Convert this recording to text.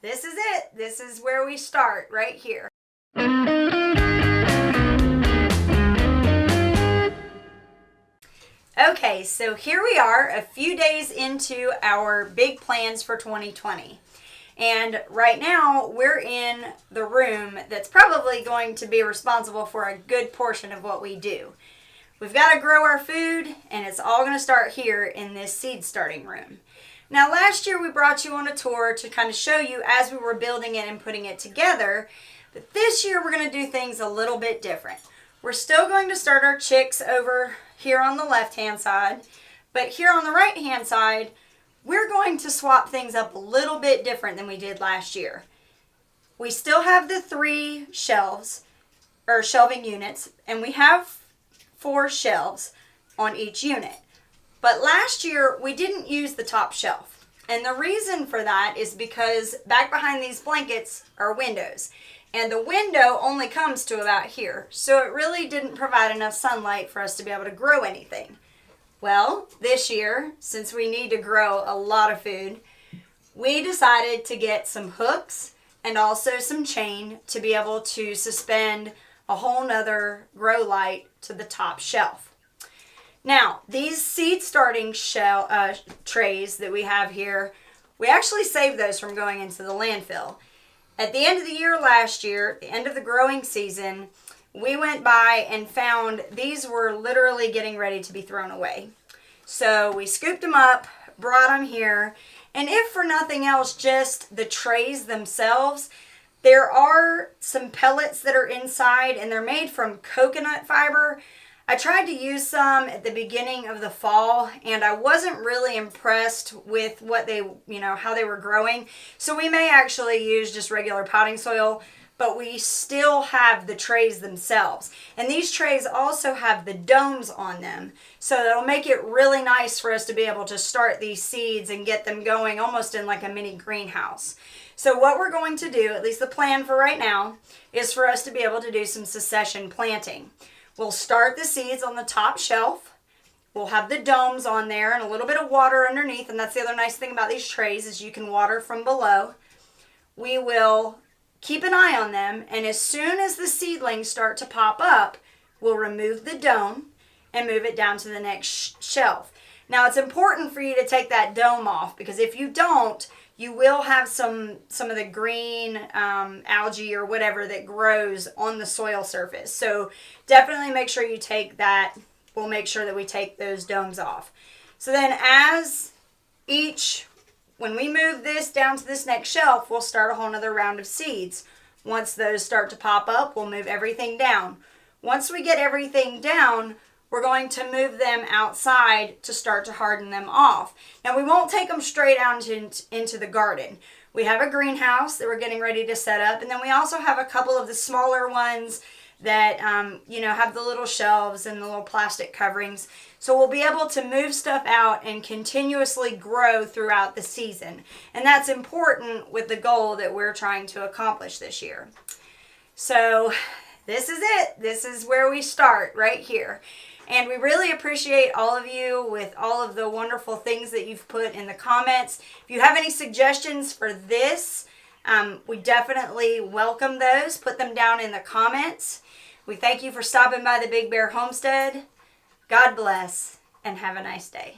this is it. This is where we start, right here. Okay, so here we are a few days into our big plans for 2020. And right now we're in the room that's probably going to be responsible for a good portion of what we do. We've got to grow our food, and it's all going to start here in this seed starting room. Now, last year we brought you on a tour to kind of show you as we were building it and putting it together. But this year we're going to do things a little bit different. We're still going to start our chicks over here on the left-hand side. But here on the right-hand side, we're going to swap things up a little bit different than we did last year. We still have the 3 shelves, or shelving units, and we have 4 shelves on each unit. But last year, we didn't use the top shelf. And the reason for that is because back behind these blankets are windows. And the window only comes to about here. So it really didn't provide enough sunlight for us to be able to grow anything. Well, this year, since we need to grow a lot of food, we decided to get some hooks and also some chain to be able to suspend a whole nother grow light to the top shelf. Now, these seed starting trays that we have here, we actually saved those from going into the landfill. At the end of the year last year, the end of the growing season, we went by and found these were literally getting ready to be thrown away. So we scooped them up, brought them here, and if for nothing else, just the trays themselves, there are some pellets that are inside, and they're made from coconut fiber. I tried to use some at the beginning of the fall, and I wasn't really impressed with what they, how they were growing. So we may actually use just regular potting soil, but we still have the trays themselves. And these trays also have the domes on them. So that'll make it really nice for us to be able to start these seeds and get them going almost in like a mini greenhouse. So what we're going to do, at least the plan for right now, is for us to be able to do some succession planting. We'll start the seeds on the top shelf. We'll have the domes on there and a little bit of water underneath. And that's the other nice thing about these trays is you can water from below. We will keep an eye on them. And as soon as the seedlings start to pop up, we'll remove the dome and move it down to the next shelf. Now, it's important for you to take that dome off because if you don't, you will have some of the green algae or whatever that grows on the soil surface. So definitely make sure you take that. We'll make sure that we take those domes off. So then when we move this down to this next shelf, we'll start a whole nother round of seeds. Once those start to pop up, we'll move everything down. Once we get everything down, we're going to move them outside to start to harden them off. Now, we won't take them straight out into the garden. We have a greenhouse that we're getting ready to set up, and then we also have a couple of the smaller ones that, have the little shelves and the little plastic coverings. So we'll be able to move stuff out and continuously grow throughout the season. And that's important with the goal that we're trying to accomplish this year. So this is it. This is where we start, right here. And we really appreciate all of you with all of the wonderful things that you've put in the comments. If you have any suggestions for this, we definitely welcome those. Put them down in the comments. We thank you for stopping by the Big Bear Homestead. God bless, and have a nice day.